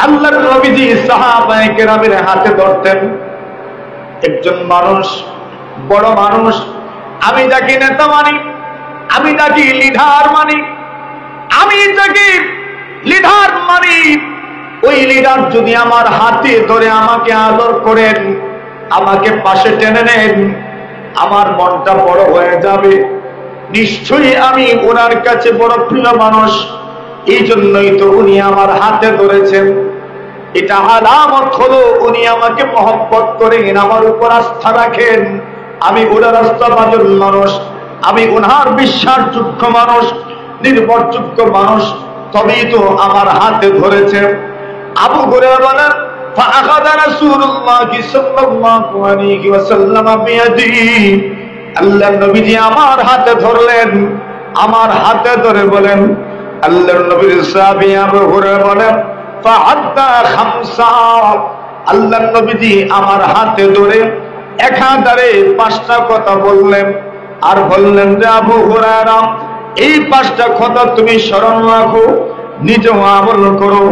আল্লাহর নবীজি সাহাবায়ে কেরামের হাতে ধরতেন। একজন মানুষ, বড় মানুষ, আমি যাকে নেতা মানি, আমি যাকে লিডার মানি, আমি যাকে লিডার মানি, ওই লিডার যদি আমার হাতে ধরে আমাকে আদর করেন, আমাকে পাশে টেনে নেন, আমার মনটা বড় হয়ে যাবে। নিশ্চয়ই আমি ওনার কাছে বড় প্রিয় মানুষ, এই জন্যই তো উনি আমার হাতে ধরেছেন। এটা আলামত হলো উনি আমাকে মহব্বত করেন, আমার উপর আস্থা রাখেন, আমি ওনার আস্থাভাজন মানুষ, আমি ওনার বিশ্বাসযোগ্য মানুষ, নির্ভরযোগ্য মানুষ, তবেই তো আমার হাতে ধরেছেন। আবু হুরায়রা বলেন, ফাআখাযা রাসূলুল্লাহি সাল্লাল্লাহু আলাইহি ওয়াসাল্লাম বিয়াদি, আল্লাহর নবীজি আমার হাতে ধরলেন। আমার হাতে ধরে বলেন, আল্লাহর নবীর সাহাবী আবু হুরায়রা বলেন, ফাআদ্দা খামসা, আল্লাহর নবীজি আমার হাতে ধরে একাধারে 5টা কথা বললেন। আর বললেন যে আবু হুরায়রা, এই 5টা কথা তুমি স্মরণ রাখো, নিজেও আমল করো,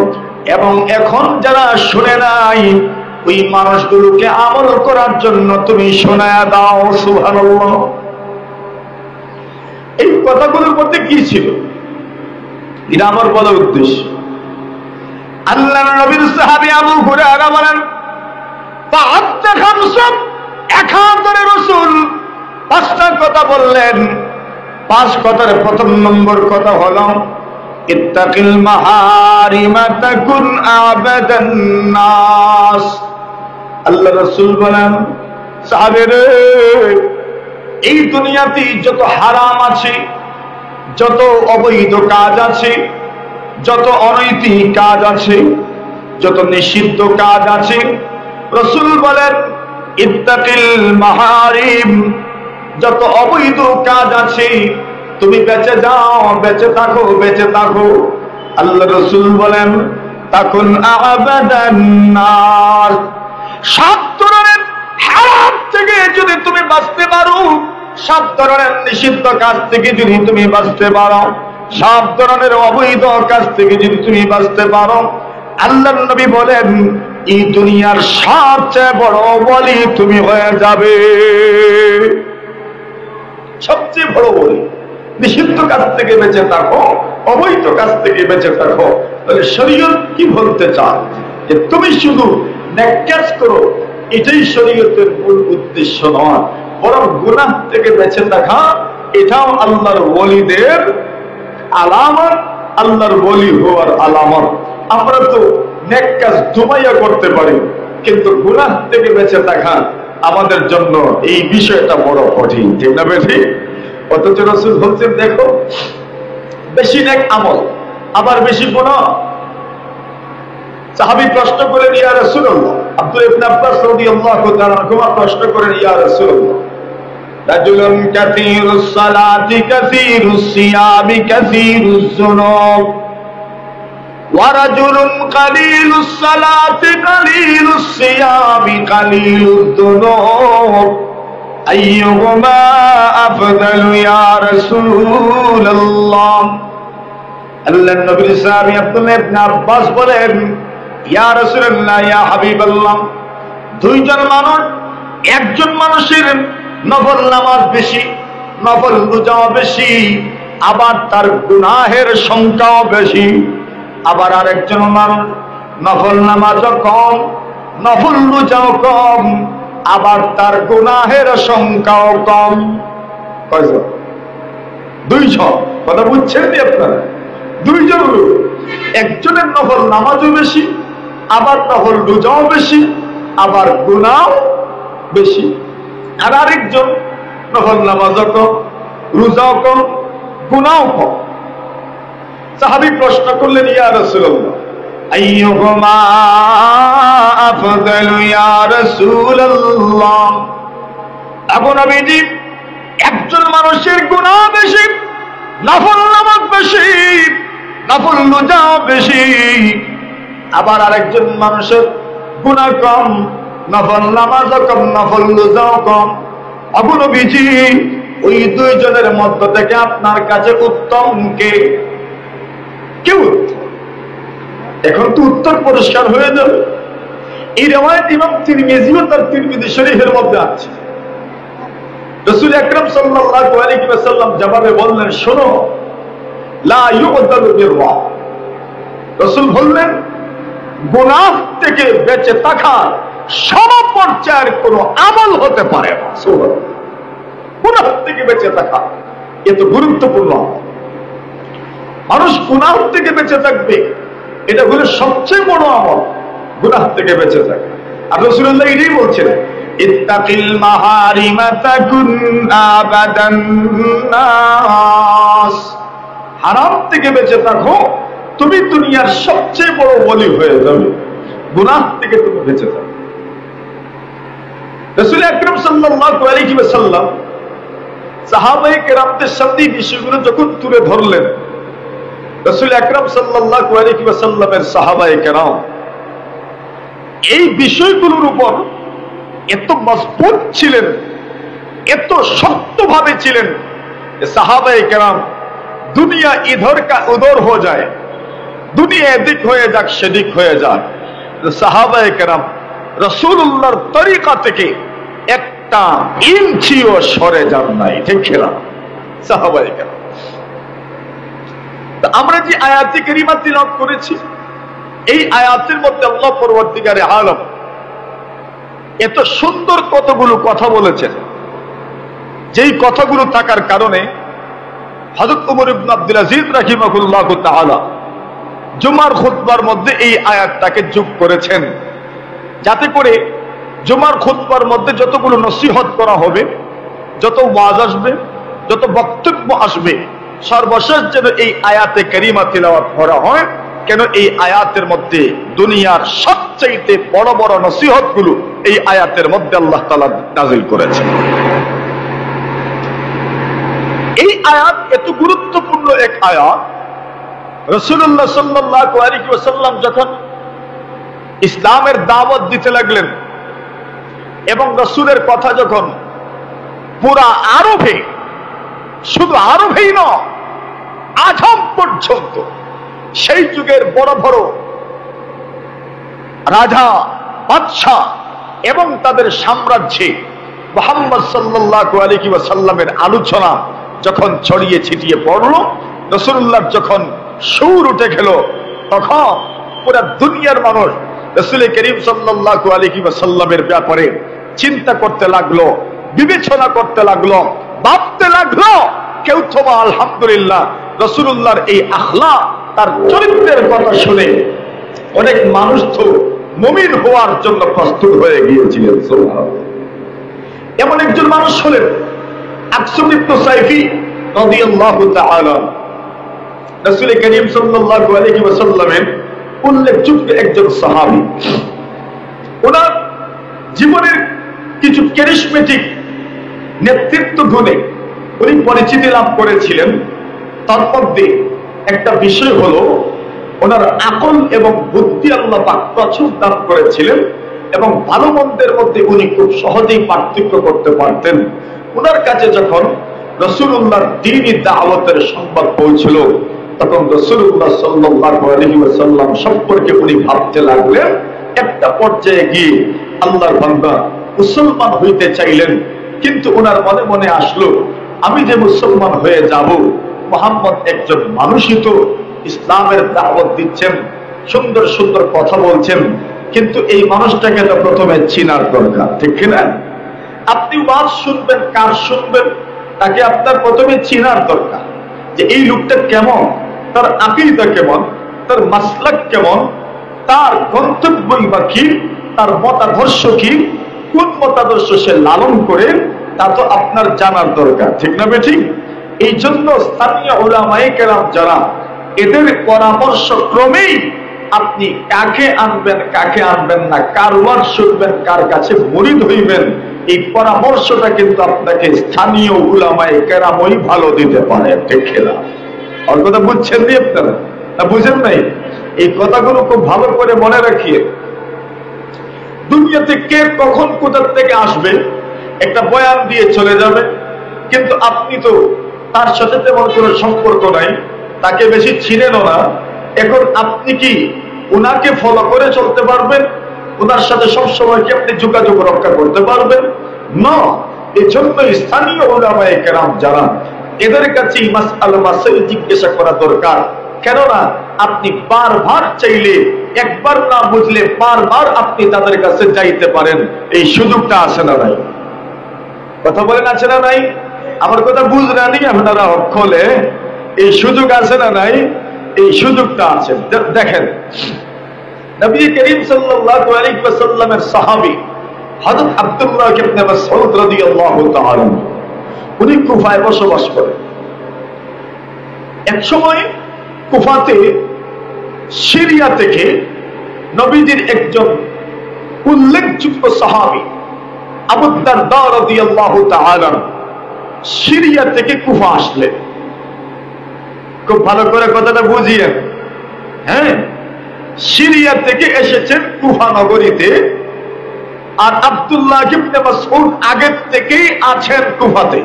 এবং এখন যারা শুনে নাই ওই মানুষগুলোকে আমল করার জন্য তুমি শোনায়া দাও। সুবহানাল্লাহ। এই কথাগুলোর মধ্যে কি ছিল? এটা আমার বলার উদ্দেশ্য। আল্লাহর নবীর সাহাবী আবু হুরায়রা বলেন, ফাআদ্দা খামসা, একাধারে রাসূল 5টা কথা বললেন। 5 কথার প্রথম নম্বর কথা হলো, ইত্তাকিল মাহারিমা তাকুন আবাদান নাস। আল্লাহ রাসূল বলেন, সাহাবীরে, এই দুনিয়াতে যত হারাম আছে, যত অবৈধ কাজ আছে, যত অনৈতিক কাজ আছে, যত নিষিদ্ধ কাজ আছে, রাসূল বলেন ইত্তাকিল মাহারিম, যত অবৈধ কাজ আছে তুমি বেঁচে যাও, বেঁচে থাকো, বেঁচে থাকো। আল্লাহ রাসূল বলেন তাকুন আবাদান নাস, 7 ধরনের হারাম থেকে যদি তুমি বাঁচতে পারো, 7 ধরনের নিষিদ্ধ কাজ থেকে যদি তুমি বাঁচতে পারো, 7 ধরনের অবৈধ কাজ থেকে যদি তুমি বাঁচতে পারো, আল্লাহর নবী বলেন এই দুনিয়ার সবচেয়ে বড় ওলি তুমি হয়ে যাবে। সবচেয়ে বড় ওলি। নিষিদ্ধ কাজ থেকে বেঁচে থাকো, অবৈধ কাজ থেকে বেঁচে থাকো। তাহলে শরীয়ত কি বলতে চায়? যে তুমি শুধু নেক কাজ করো, এটাই শরীয়তের মূল উদ্দেশ্য নয়, বরং গুনাহ থেকে বেঁচে থাকা এটাও আল্লাহর ওলিদের আলামত, আল্লাহর ওলি হওয়ার আলামত। আমরা তো নেক কাজ দুমাইয়া করতে পারি, কিন্তু গুনাহ থেকে বেঁচে থাকা আমাদের জন্য এই বিষয়টা বড় কঠিন, ঠিক না বেশি? অথচ রাসূল বলছেন, দেখো বেশি নেক আমল আবার বেশি গুনাহ। সাহাবী প্রশ্ন করেন, ইয়া রাসূলুল্লাহ, আব্দুল্লাহ ইবনে আব্বাস রাদিয়াল্লাহু তাআলা আনহু প্রশ্ন করেন, ইয়া রাসূলুল্লাহ, রাজুলুন কাসীরুস সালাতি কাসীরুস সিয়ামি কাসীরুস যুনুব ওয়া রাজুলুন কালিলুস সালাতি কালিলুস সিয়ামি কালিলুজ যুনুব আইয়ুহুমা আফদালু ইয়া রাসূলুল্লাহ। আল্লাহর নবীর সাহাবী আব্দুল্লাহ ইবনে আব্বাস বলেন, ইয়া রাসূলুল্লাহ, ইয়া হাবিবাল্লাহ, 2 জন মানুষ, একজন মানুষের নফল নামাজ বেশি, নফল রোজাও বেশি, আবার তার গুনাহের সংখ্যাও বেশি। আবার আরেকজন মানুষ নফল নামাজও কম, নফল রোজাও কম, আবার তার গুনাহের সংখ্যাও কম। কয়জন? 2 জন। কথা বুঝছেন নি আপনারা? 2 জন লোক, একজনের নফল নামাজও বেশি, আবার নফল রোজাও বেশি, আবার গুনাহও বেশি। আর আরেকজন নফল নামাজও কম, রোজাও কম, গুনাহও কম। সাহাবী প্রশ্ন করলেন, ইয়া রাসূলুল্লাহ, আইয়ুহুমা আফদালু ইয়া রাসূলুল্লাহ। আবু নবীজি, একজন মানুষের গুনাহ বেশি, নফল নামাজ বেশি, নফল রোজাও বেশি, আবার আরেকজন মানুষের গুনাহ কম, নফল নামাজও কম, নফল রোজাও কম। আবু নবীজি, ওই 2 জনের মধ্য থেকে আপনার কাছে উত্তম কে? কেউ এখন তো উত্তর পরিষ্কার হয়ে যাবে। এই রিওয়ায়াত ইমাম তিরমিজিও তার তিরমিজি শরীফের মধ্যে আছে। রাসূল আকরাম সাল্লাল্লাহু আলাইহি ওয়াসাল্লাম জবাবে বললেন, শোনো, লা ইউদালু বিররা। রাসূল বললেন, গুনাহ থেকে বেঁচে থাকার সমপর্যায়ের কোন আমল হতে পারে না। সুবহানাল্লাহ, গুনাহ থেকে বেঁচে থাকা এত গুরুত্বপূর্ণ। মানুষ গুনাহ থেকে বেঁচে থাকবে, এটা হলো সবচেয়ে বড় আমল, গুনাহ থেকে বেঁচে থাকা। আর রাসূলুল্লাহ এটাই বলছেন, ইত্তাকিল মাহারিমা তাকুন আবাদান নাস। হারাম থেকে বেঁচে থাকো, তুমি দুনিয়ার সবচেয়ে বড় ওলি হয়ে যাবে। গুনাহ থেকে তুমি বেঁচে থাকো। রাসূল আকরাম সাল্লাল্লাহু আলাইহি ওয়াসাল্লাম সাহাবায়ে কেরামদের সামনে বিষয়গুলো যখন তুলে ধরলেন, রাসূল আকরাম সাল্লাল্লাহু আলাইহি ওয়াসাল্লামের সাহাবায়ে কেরাম এই বিষয়গুলোর উপর এত মজবুত ছিলেন, এত শক্তভাবে ছিলেন যে সাহাবায়ে কেরাম দুনিয়া ইধর কা উধর হয়ে যায়, দুনিয়া এদিক হয়ে যাক সেদিক হয়ে যায়, সাহাবায়ে কেরাম রাসূলুল্লাহর তরিকা থেকে একটা ইঞ্চিও সরে যান নাই। ঠিক না সাহাবায়ে কেরাম? আমরা যে আয়াতে কারিমা তিলাওয়াত করেছি, এই আয়াতের মধ্যে আল্লাহ পরবর্তীকারে আলম এত সুন্দর কতগুলো কথা বলেছেন, যেই কথাগুলো থাকার কারণে হযরত ওমর ইবনে আব্দুল আজিজ রাহিমাহুল্লাহু তাআলা জুমার খুতবার মধ্যে এই আয়াতটাকে যোগ করেছেন, যাতে করে জুমার খুতবার মধ্যে যতগুলো নসিহত করা হবে, যত ওয়াজ আসবে, যত বক্তব্য আসবে, সর্বশেষ যেন এই আয়াতে কারিমা তিলাওয়াত করা হয়। কেন এই আয়াতের মধ্যে দুনিয়ার সবচেয়ে বড় বড় নসিহতগুলো এই আয়াতের মধ্যে আল্লাহ তাআলা নাযিল করেছেন। এই আয়াত এত গুরুত্বপূর্ণ এক আয়াত। রাসূলুল্লাহ সাল্লাল্লাহু আলাইহি ওয়াসাল্লাম যখন ইসলামের দাওয়াত দিতে লাগলেন এবং রাসূলের কথা যখন পুরা আরবে, শুধু আরবেই নয়, আজম পর্যন্ত সেই যুগের বড় বড় রাজা, বাদশাহ এবং তাদের সাম্রাজ্যে মুহাম্মদ সাল্লাল্লাহু আলাইহি ওয়াসাল্লামের আলোচনা যখন ছড়িয়ে ছিটিয়ে পড়ল, রাসূলুল্লাহ যখন সুর উঠে গেল, তখন পুরা দুনিয়ার মানুষ রাসূল করিম সাল্লাল্লাহু আলাইহি ওয়াসাল্লামের ব্যাপারে চিন্তা করতে লাগলো, বিবেচনা করতে লাগলো, ভাবতে লাগলো। কেউ তো আলহামদুলিল্লাহ রাসূলুল্লাহর এই আখলাক, তার চরিত্রের কথা শুনে অনেক মানুষ তো মুমিন হওয়ার জন্য প্রস্তুত হয়ে গিয়েছিলেন। সুবহানাল্লাহ। এমন একজন মানুষ হলেন আকসম ইবনে সাইফি রাদিয়াল্লাহু তাআলা, রাসূল করিম সাল্লাল্লাহু আলাইহি ওয়াসাল্লামের উল্লেখযোগ্য একজন সাহাবী। ওনার জীবনের কিছু ক্যারিজমেটিক নেতৃত্ব গুণে উনি পরিচিতি লাভ করেছিলেন। তার মধ্যে একটা বিষয় হলো ওনার আকল এবং বুদ্ধি আল্লাহ পাক প্রচুর দান করেছিলেন এবং ভালো মন্দের মধ্যে উনি খুব সহজেই পার্থক্য করতে পারতেন। ওনার কাছে যখন রাসূলুল্লাহর দ্বীনি দাওয়াতের সংবাদ পৌঁছল, তখন রাসূলুল্লাহ সাল্লাল্লাহু আলাইহি ওয়াসাল্লাম সম্পর্কে উনি ভাবতে লাগলেন। একটা পর্যায়ে গিয়ে আল্লাহর বান্দা মুসলমান হইতে চাইলেন, কিন্তু ওনার মনে মনে আসলো, আমি যে মুসলমান হয়ে যাব, মুহাম্মদ একজন মানুষই তো, ইসলামের দাওয়াত দিচ্ছেন, সুন্দর সুন্দর কথা বলছেন, কিন্তু এই মানুষটাকে তো প্রথমে চিনার দরকার। ঠিক কিনা? আপনি ওয়াজ শুনবেন, কার শুনবেন, তাকে আপনার প্রথমে চিনার দরকার যে এই লোকটা কেমন, তার আকীদা কেমন, তার মাসলাক কেমন, তার গন্তব্যই বা কি, তার মতাদর্শ কি, কোন মতাদর্শ সে লালন করে, তা তো আপনার জানার দরকার। ঠিক না বেঠিক? এই জন্য স্থানীয় উলামায়ে কেরাম যারা, এদের পরামর্শ ক্রমেই আপনি কাকে আনবেন, কাকে আনবেন না, কার ওয়াজ শুনবেন, কার কাছে মুরিদ হইবেন, এই পরামর্শটা কিন্তু আপনাকে স্থানীয় উলামায়ে কেরামই ভালো দিতে পারে। ঠিক না? আর কথা বুঝছেন নি আপনারা? না বুঝেন নাই? এই কথাগুলো খুব ভালো করে মনে রাখিয়ে, দুনিয়াতে কে কখন কোথা থেকে আসবে একটা বয়ান দিয়ে চলে যাবে, কিন্তু আপনি তো তার সাথে তেমন কোনো সম্পর্ক নাই, তাকে বেশি ছিলেনও না। এখন আপনি কি উনাকে ফলো করে চলতে পারবেন, ওনার সাথে সবসময় কি আপনি যোগাযোগ রক্ষা করতে পারবেন না। এজন্য স্থানীয় উলামায়ে কেরাম যারা, এদের কাছে মাসআলা মাসাইল জিজ্ঞাসা করা দরকার। কেননা আপনি বারবার চাইলে, একবার না বুঝলে বারবার আপনি তাদের কাছে যাইতে পারেন, এই সুযোগটা আছে না নাই? কথা বলেন আছে না নাই? আমার কথা বুঝলেন আপনারা অক্ষলে? এই সুযোগ আছে না নাই? এই সুযোগটা আছে। দেখেন, নবী করিম সাল্লাল্লাহু আলাইহি ওয়াসাল্লামের সাহাবী হযরত আব্দুল্লাহ ইবনে মাসউদ রাদিয়াল্লাহু তাআলা, উনি কুফায় বসবাস করেন। এক সময় কুফাতে সিরিয়া থেকে নবীজির একজন উল্লেখযোগ্য সাহাবী আবু দারদা রাদিয়াল্লাহু তাআলা সিরিয়া থেকে কুফা আসলেন। খুব ভালো করে কথাটা বুঝিয়েন। হ্যাঁ, সিরিয়া থেকে এসেছেন কুফা নগরীতে, আর আব্দুল্লাহ ইবনে মাসউদ আগে থেকেই আছেন কুফাতে।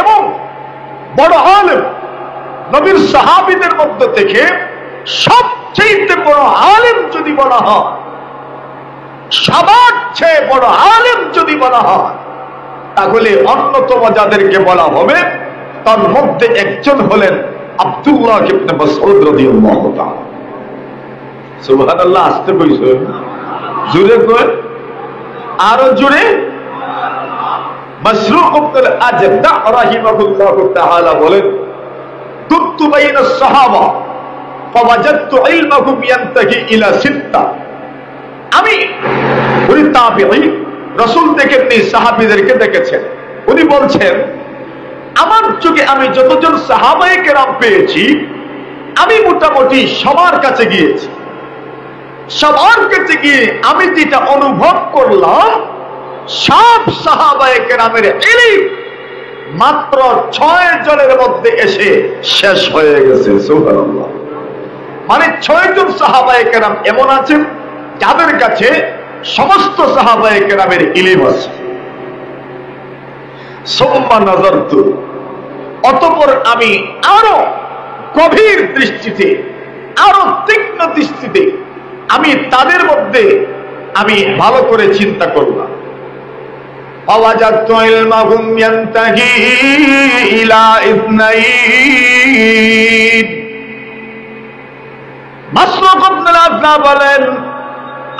এবং বড় আলেম, নবীর সাহাবীদের মধ্য থেকে সবচেয়ে বড় আলেম যদি বলা হয়, সবার চেয়ে বড় আলেম যদি বলা হয়, তাহলে অন্যতম যাদেরকে বলা হবে তার মধ্যে একজন হলেন আব্দুল্লাহ ইবনে মাসউদ রাদিয়াল্লাহু তাআলা। সুবহানাল্লাহ। আসতে কইছেন, জোরে কই, আরো জোরে। মাসরুক ইবনে আজদা রাহিমাহুল্লাহু তাআলা বলেন, দুতু বাইনাস সাহাবা ফাওয়াজাদতু ইলমাহুম ইয়ানতাহি ইলা সিত্তা। আমি, উনি তাবিঈ, রাসূল দেখেননি, সাহাবীদেরকে দেখেছেন। উনি বলছেন, আমার যুগে আমি যতজন সাহাবায়ে কেরাম পেয়েছি, আমি মোটামুটি সবার কাছে গিয়েছি। সবার কাছে গিয়ে আমি যেটা অনুভব করলাম, সব সাহাবায়ে কেরামের ইলম মাত্র 6 জনের মধ্যে এসে শেষ হয়ে গেছে। সুবহানাল্লাহ। মানে 6 জন সাহাবায়ে কেরাম এমন আছেন যাদের কাছে সমস্ত সাহাবায়ে কেরামের ইলম আছে। সুম্মা নাযারতু, অতঃপর আমি আরো গভীর দৃষ্টিতে, আরো তীক্ষ্ণ দৃষ্টিতে আমি তাদের মধ্যে আমি ভালো করে চিন্তা করলাম। ফাওয়াজাদতু ইলমাহুম ইয়ানতাহি ইলা ইসনাইন। মাসরুক ইবনে আজদা বলেন,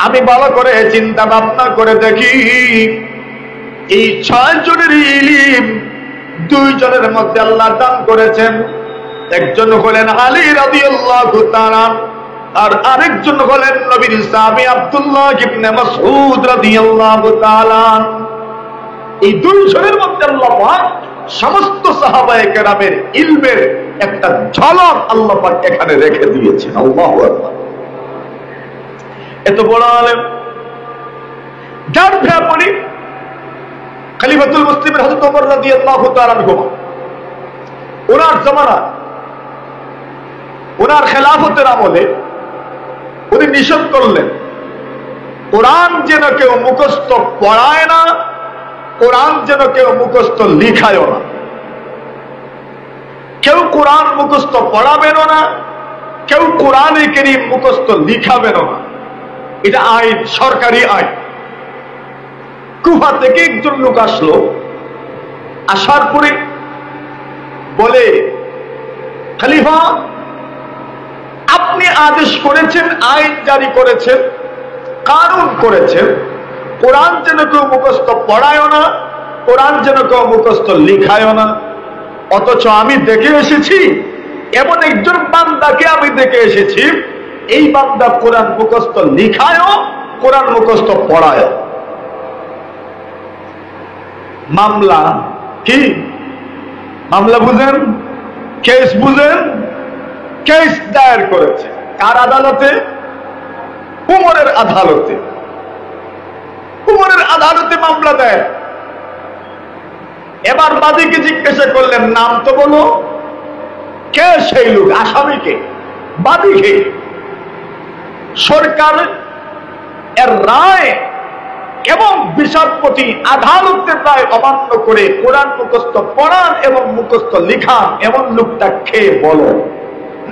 আমি ভালো করে চিন্তা ভাবনা করে দেখি, এই 6 জনের ইলম 2 জনের মধ্যে আল্লাহ দান করেছেন। একজন হলেন আলী রাদিয়াল্লাহু তাআলা, আর আরেকজন হলেন নবীর সাহাবী আব্দুল্লাহ ইবনে মাসউদ রাদিয়াল্লাহু তাআলা। এই 2 জনের মধ্যে আল্লাহ পাক সমস্ত সাহাবায়ে কেরামের ইলমের একটা ঝলক আল্লাহ পাক এখানে রেখে দিয়েছেন। আল্লাহু আকবার। এত বড় আলেম, যার ব্যাপারে খলিফাতুল মুসলিমিন হযরত ওমর রাদিয়াল্লাহু তাআলা আনহু, ওনার জামানা, ওনার খেলাফতের আমলে উনি নিষেধ করলেন, কোরআন যেন কেউ মুখস্থ পড়ায় না, কোরআন যেন কেউ মুখস্থ লিখায়ও না। কেউ কোরআন মুখস্থ পড়াবেনও না, কেউ কোরআনে কারীম মুখস্থ লিখাবেনও না। এটা আইন, সরকারি আইন। কুফা থেকে একজন লোক আসলো, আসার পরে বলে, খলিফা, আপনি আদেশ করেছেন, আইন জারি করেছেন, কানুন করেছেন, কোরআন যেন কেউ মুখস্থ পড়ায়ও না, কোরআন যেন কেউ মুখস্থ লিখায়ও না। অথচ আমি দেখে এসেছি, এমন একজন বান্দাকে আমি দেখে এসেছি, এই বান্দা কোরআন মুখস্থ লিখায়ও, কোরআন মুখস্থ পড়ায়ও। মামলা কি? মামলা বুঝেন? কেস বুঝেন? কেস দায়ের করেছে কার আদালতে? উমরের আদালতে। উমরের আদালতে মামলা দেয়। এবার বাদীকে জিজ্ঞাসা করলেন, নাম তো বলো, কে সেই লোক, আসামিকে, বাদীকে। সরকার এর রায় এবং বিচারপতি আদালতের রায় অমান্য করে কোরআন মুখস্থ পড়ান এবং মুখস্থ লিখান এমন লোকটা কে বলো,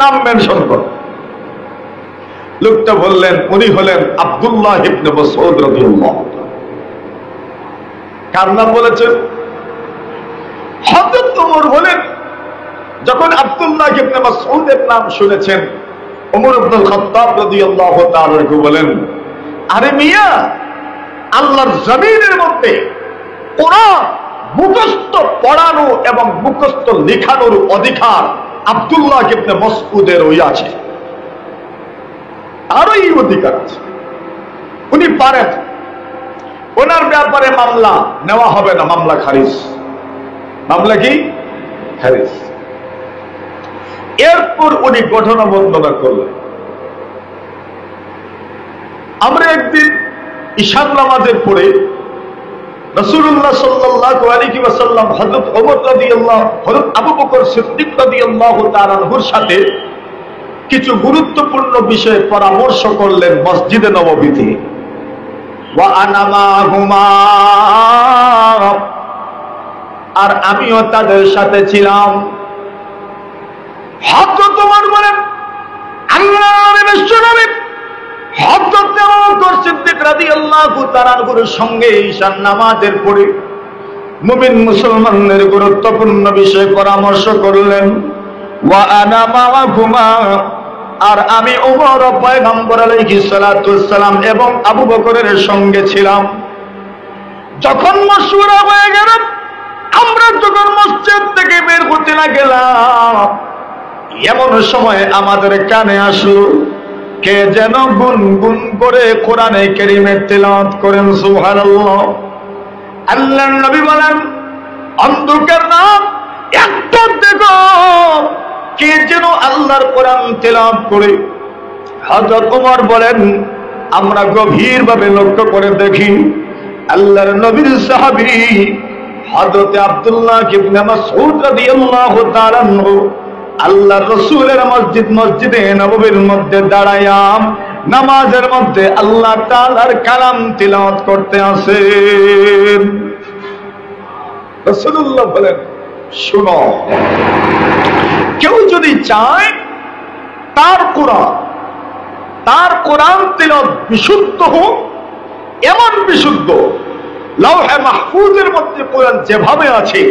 নাম মেনশন করো। লোকটা বললেন উনি হলেন আব্দুল্লাহ ইবনে মাসউদ রাদিয়াল্লাহু তাআলা। কার নাম বলেছেন? হযরত ওমর বলেন, যখন আব্দুল্লাহ ইবনে মাসউদের নাম শুনেছেন, ওমর ইবনুল খাত্তাব রাদিয়াল্লাহু তাআলা বলেন, আরে মিয়া, আল্লাহর জমিনের মধ্যে কোরআন মুখস্থ পড়ানো এবং মুখস্থ লেখানোর অধিকার আব্দুল্লাহ ইবনে মাসউদের ওই আছে, তারও এই অধিকার আছে, উনি পারেন। ওনার ব্যাপারে মামলা নেওয়া হবে না, মামলা খারিজ। মামলা কি? খারিজ। এরপর উনি ঘটনা বর্ণনা করলেন, আমরা একদিন ঈশার নামাজের পরে রাসূলুল্লাহ সাল্লাল্লাহু আলাইহি ওয়াসাল্লাম হযরত ওমর রাদিয়াল্লাহু, হযরত আবু বকর সিদ্দিক রাদিয়াল্লাহু তাআলা আনহুর সাথে কিছু গুরুত্বপূর্ণ বিষয়ে পরামর্শ করলেন মসজিদে নববীতে। ওয়া আনা মাহুমা, আর আমিও তাদের সাথে ছিলাম। হযরত ওমর বলেন, আল্লাহর বিশ্বনবী হযরত আবু বকর সিদ্দিক রাদিয়াল্লাহু তাআলা আনহুর সঙ্গে ঈশার নামাজের পরে মুমিন মুসলমানদের গুরুত্বপূর্ণ বিষয়ে পরামর্শ করলেন। ওয়া আনা মাহুমা, আর আমি ওমর পয়গম্বর আলাইহিস সালাতু ওয়াস সালাম এবং আবু বকরের সঙ্গে ছিলাম। যখন মাশওয়ারা হয়ে গেল, আমরা যখন মসজিদ থেকে বের হতে লাগলাম, এমন সময় আমাদের কানে আসলো কে যেন গুনগুন করে কোরআনে কারীমের তিলাওয়াত করেন। সুবহানাল্লাহ। আল্লাহর নবী বলেন, অন্ধকার না, একটু দেখো কে যেন আল্লাহর কোরআন তিলাওয়াত করে। হযরত ওমর বলেন, আমরা গভীরভাবে লক্ষ্য করে দেখি আল্লাহর নবীর সাহাবী হযরত আব্দুল্লাহ ইবনে মাসউদ রাদিয়াল্লাহু তাআলা আনহু আল্লাহর রাসূলের মসজিদে নববীর মধ্যে দাঁড়ায়া নামাজের মধ্যে আল্লাহ তাআলার কালাম তিলাওয়াত করতে আছেন। রাসূলুল্লাহ বলেন, শুনো, কেউ যদি চায় তার কোরআন তিলাওয়াত বিশুদ্ধ হোক, এমন বিশুদ্ধ লাওহে মাহফুজের মধ্যে কোরআন যেভাবে আছে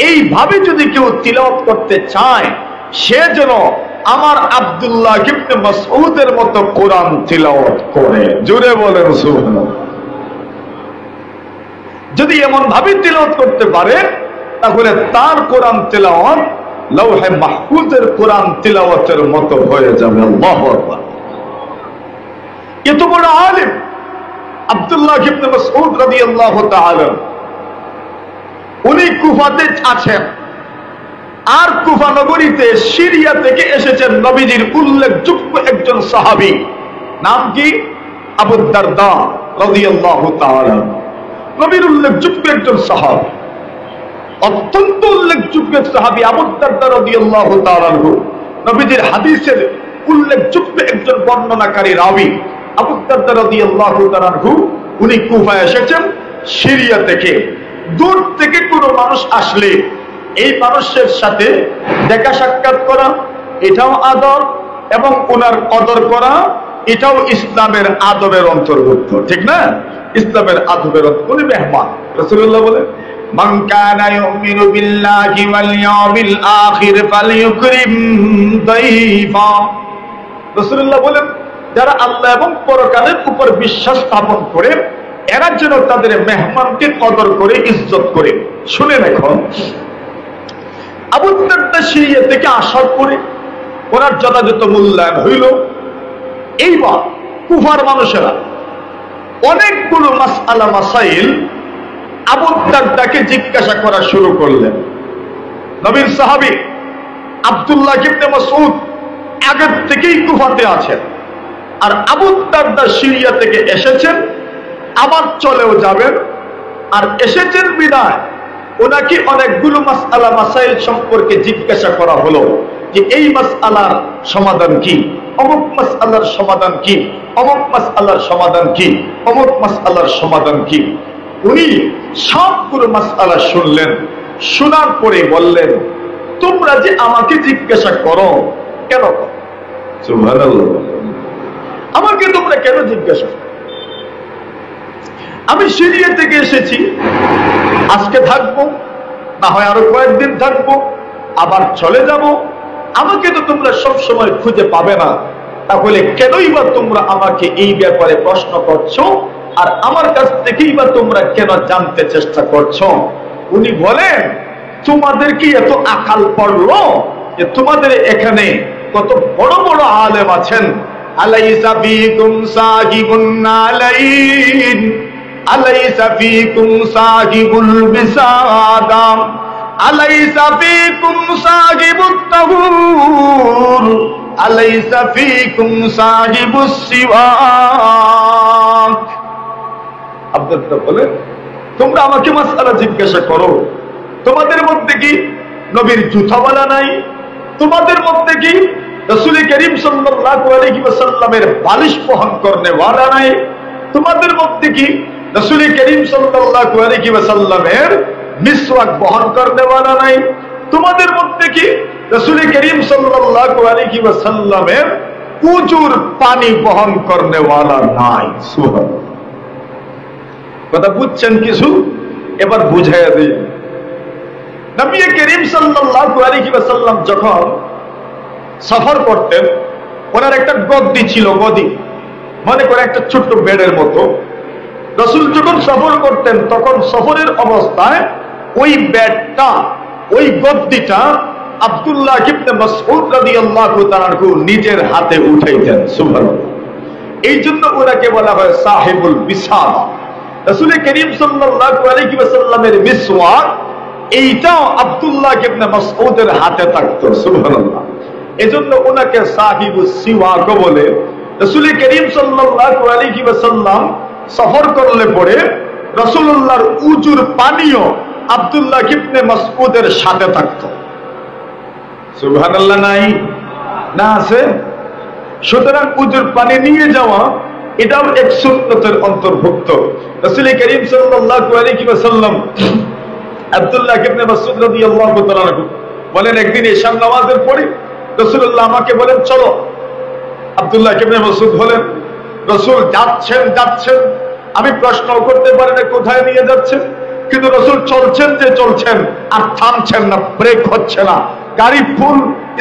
এইভাবে যদি কেউ তিলাওয়াত করতে চায়, সে যেন আমার আব্দুল্লাহ ইবনে মাসউদের মতো কোরআন তিলাওয়াত করে। জোরে বলেন সুবহানাল্লাহ। যদি এমন ভাবে তিলাওয়াত করতে পারে, তাহলে তার কোরআন তিলাওয়াত লাওহে মাহফুজের কোরআন তিলাওয়াতের মতো হয়ে যাবে। আল্লাহু আকবার। এত বড় আলেম আব্দুল্লাহ ইবনে মাসউদ রাদিয়াল্লাহু তাআলা, উনি কুফাতে আছেন, আর কুফা নগরীতে সিরিয়া থেকে এসেছেন নবীজির উল্লেখযোগ্য একজন সাহাবী, নাম কি? আবু দারদা রাদিয়াল্লাহু তাআলা। নবীর উল্লেখযোগ্য একজন সাহাবী, অত্যন্ত উল্লেখযোগ্য সাহাবী আবু দারদা রাদিয়াল্লাহু তাআলা। নবীজির হাদিসের উল্লেখযোগ্য একজন বর্ণনাকারী রাবী আবু দারদা রাদিয়াল্লাহু তাআলা, উনি কুফায় এসেছেন সিরিয়া থেকে। দূর থেকে কোনো মানুষ আসলে এই মানুষের সাথে দেখা সাক্ষাৎ করা এটাও আদব, এবং ওনার কদর করা এটাও ইসলামের আদবের অন্তর্ভুক্ত, ঠিক না? ইসলামের আদবের উনি মেহমান। রাসূলুল্লাহ বলেন, মান কানা ইউমিনু বিল্লাহি ওয়াল ইয়াউমিল আখির ফালইউকরিম দাইফা। রাসূলুল্লাহ বলেন, যারা আল্লাহ এবং পরকালের উপর বিশ্বাস স্থাপন করে এরা যেন তাদের মেহমানকে কদর করে, ইজ্জত করে। শুনে রাখুন, আবু দারদা সিরিয়া থেকে আসার পরে ওনার যথাযথ মূল্যায়ন হইল। এইবার কুফার মানুষেরা অনেকগুলো মাসআলা মাসাইল আবু দারদাকে জিজ্ঞাসা করা শুরু করলেন। নবীর সাহাবী আব্দুল্লাহ ইবনে মাসউদ আগের থেকেই কুফাতে আছেন, আর আবু দারদা সিরিয়া থেকে এসেছেন, আবার চলেও যাবেন। আর এসেছেন বিদায় ওনাকে অনেকগুলো মাসআলা মাসাইল সম্পর্কে জিজ্ঞাসা করা হলো যে এই মাসআলার সমাধান কি, অমুক মাসআলার সমাধান কি, অমুক মাসআলার সমাধান কি, অমুক মাসআলার সমাধান কি। উনি সবগুলো মাসআলা শুনলেন, শোনার পরে বললেন, তোমরা যে আমাকে জিজ্ঞাসা করো কেন? সুবহানাল্লাহ। আমাকে তোমরা কেন জিজ্ঞাসা করো? আমি সিরিয়া থেকে এসেছি, আজকে থাকবো, না হয় আরো কয়েকদিন থাকবো, আবার চলে যাব। আমাকে তো তোমরা সব সময় খুঁজে পাবে না, তাহলে কেনই বা তোমরা আমাকে এই ব্যাপারে প্রশ্ন করছো, আর আমার কাছ থেকেই বা তোমরা কেন জানতে চেষ্টা করছো? উনি বলেন, তোমাদের কি এত আকাল পড়লো যে তোমাদের এখানে কত বড় বড় আলেম আছেন? আলাইসা ফীকুম সাহিবুন নালাইন, আলাইসা ফীকুম সাহিবুল বিসাদাম, আলাইসা ফীকুম সাহিবুত তাহুর, আলাইসা ফীকুম সাহিবুস সিওয়াক। আপনারা বলেন, তোমরা আমাকে মাসআলা জিজ্ঞাসা করো, তোমাদের মধ্যে কি নবীর জুতাওয়ালা নাই? তোমাদের মধ্যে কি রাসূল করিম সাল্লাল্লাহু আলাইহি ওয়াসাল্লামের বালিশ বহন করনেওয়ালা নাই? তোমাদের মধ্যে কি রাসূল করিম সাল্লাল্লাহু আলাইহি ওয়াসাল্লামের মিসওয়াক বহন করনেওয়ালা নাই? তোমাদের মধ্যে কি রাসূল করিম সাল্লাল্লাহু আলাইহি ওয়াসাল্লামের প্রচুর পানি বহন করনেওয়ালা নাই? সুবহানাল্লাহ। কথা বুঝছেন কিছু? এবার বুঝাইয়া দিই। নবী করিম সাল্লাল্লাহু আলাইহি ওয়াসাল্লাম যখন সফর করতেন, ওনার একটা গদি ছিল, গদি মনে করে একটা ছোট্ট বেডের মতো। রাসূল যখন সফর করতেন তখন সফরের অবস্থায় ওই বেডটা, ওই গদ্দিটা আব্দুল্লাহ ইবনে মাসউদ রাদিয়াল্লাহু তাআলা আনহু নিজের হাতে উঠাইতেন। সুবহানাল্লাহ। এই জন্য ওনাকে বলা হয় সাহিবুল বিসাদা। রাসূল করিম সাল্লাল্লাহু আলাইহি ওয়াসাল্লামের মিসওয়াক এইটাও আব্দুল্লাহ ইবনে মাসউদের হাতে থাকতো। সুবহানাল্লাহ। এজন্য ওনাকে সাহিবুস সিওয়াক বলে। রাসূল করিম সাল্লাল্লাহু আলাইহি ওয়াসাল্লাম সফর করলে পরে রাসূলুল্লাহর উজুর পানিও আব্দুল্লাহ ইবনে মাসউদের সাথে থাকতো। সুবহানাল্লাহ। নাই না আছে? সুতরাং উজুর পানি নিয়ে যাওয়া এটাও এক সুন্নতের অন্তর্ভুক্ত। রাসূল করিম সাল্লাল্লাহু আলাইহি ওয়াসাল্লাম আব্দুল্লাহ ইবনে মাসউদ রাদিয়াল্লাহু তাআলা আনহু বলেন, একদিন ইশার নামাজের পরে রাসূলুল্লাহ আমাকে বলেন, চলো। আব্দুল্লাহ ইবনে মাসউদ বলেন, রাসূল যাচ্ছেন যাচ্ছেন, আমি প্রশ্ন করতে পারি না কোথায় নিয়ে যাচ্ছেন, কিন্তু রাসূল চলছেন যে চলছেন, আর থামছেন না, ব্রেক হচ্ছে না, গাড়ি ফুল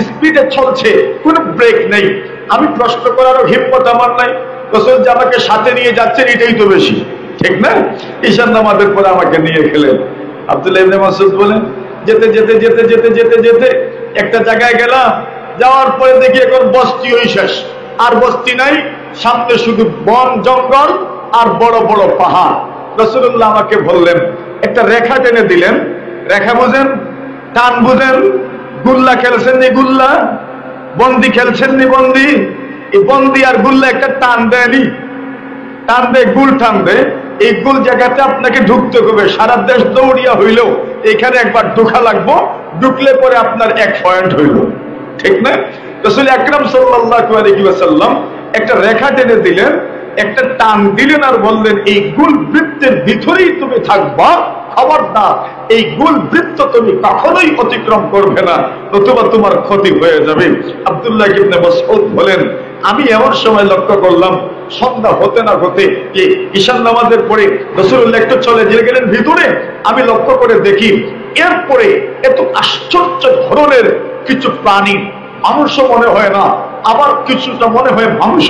স্পিডে চলছে, কোনো ব্রেক নেই। আমি প্রশ্ন করারও হিম্মত আমার নাই। রাসূল যে আমাকে সাথে নিয়ে যাচ্ছেন এটাই তো বেশি, ঠিক না? ঈশার নামাজের পরে আমাকে নিয়ে গেলেন। আব্দুল্লাহ ইবনে মাসউদ বলেন, যেতে যেতে যেতে যেতে যেতে যেতে একটা জায়গায় গেলাম, যাওয়ার পরে দেখি এখন বস্তি ওই শেষ, আর বস্তি নাই, সামনে শুধু বন জঙ্গল আর বড় বড় পাহাড়। রাসূলুল্লাহ আমাকে বললেন, একটা রেখা টেনে দিলেন। রেখা বুঝেন? টান বুঝেন? গুল্লা খেলছেন নি? গুল্লা বন্দি খেলছেন নি? বন্দি, এই বন্দি আর গুল্লা একটা টান দেয়নি, টান দেয়, গুল টান দেয়। এই গুল জায়গাতে আপনাকে ঢুকতে হবে, সারা দেশ দৌড়িয়া হইলেও এখানে একবার ঢোকা লাগবো, ঢুকলে পরে আপনার 1 পয়েন্ট হইল, ঠিক না? রাসূল আকরাম সাল্লাল্লাহু আলাইহি ওয়াসাল্লাম একটা রেখা টেনে দিলেন, একটা টান দিলেন, আর বললেন, এই গুল বৃত্তের ভিতরেই তুমি থাকবা, খবরদার এই গুল বৃত্ত তুমি কখনোই অতিক্রম করবে না, নতুবা তোমার ক্ষতি হয়ে যাবে। আব্দুল্লাহ ইবনে মাসউদ বলেন, আমি এমন সময় লক্ষ্য করলাম, সন্ধ্যা হতে না হতে যে ঈশার নামাজের পরে রাসূলুল্লাহ একটু চলে গেলেন ভিতরে। আমি লক্ষ্য করে দেখি এরপরে এত আশ্চর্য ধরনের কিছু প্রাণী, মানুষও মনে হয় না, আবার কিছুটা মনে হয় মাংস,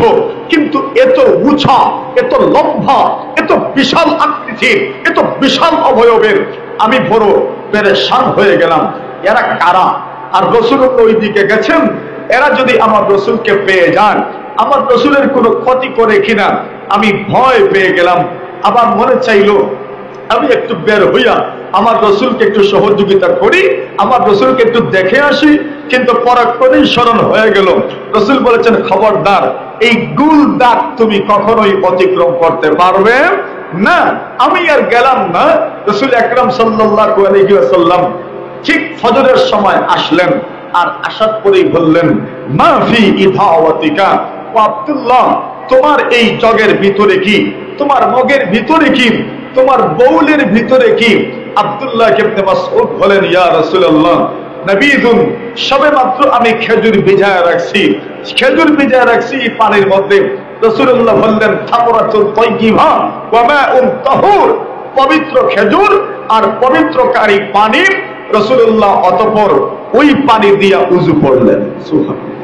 কিন্তু এত উঁচা, এত লম্বা, এত বিশাল আকৃতির, এত বিশাল অবয়বের, আমি বড় পেরেশান হয়ে গেলাম। এরা কারা? আর রাসূলুল্লাহ ওই দিকে গেছেন, এরা যদি আমার রাসূলকে পেয়ে যান, আমার রাসূলের কোনো ক্ষতি করে কিনা আমি ভয় পেয়ে গেলাম। আবার মনে চাইলো আমি একটু বের হইয়া আমার রাসূলকে একটু সহযোগিতা করি, আমার রাসূলকে একটু দেখে আসি, কিন্তু পরাক্রমেই স্মরণ হয়ে গেল। রাসূল বলেছেন, খবরদার এই গুল দাগ তুমি কখনোই অতিক্রম করতে পারবে না। আমি আর গেলাম না। রাসূল আকরাম সাল্লাল্লাহু আলাইহি ওয়াসাল্লাম ঠিক ফজরের সময় আসলেন, আর আসার পরেই বললেন, মা ফি ইদাওয়াতিকা, ও আব্দুল্লাহ, তোমার এই জগের ভিতরে কি, তোমার মগের ভিতরে কি, তোমার বউলের ভিতরে কি? আব্দুল্লাহ ইবনে মাসউদ বলেন, ইয়া রাসূলুল্লাহ, নবীদুন, সবে মাত্র আমি খেজুর ভিজায় রাখছি, খেজুর ভিজায় রাখছি পানির মধ্যে, রাসূলুল্লাহ বললেন থামরাতুল তাইয়্যিবা ওয়া মাউন তাহুর, পবিত্র খেজুর আর পবিত্রকারী পানি। রাসূলুল্লাহ অতঃপর ওই পানি দিয়া উযু করলেন। সুবহানাল্লাহ।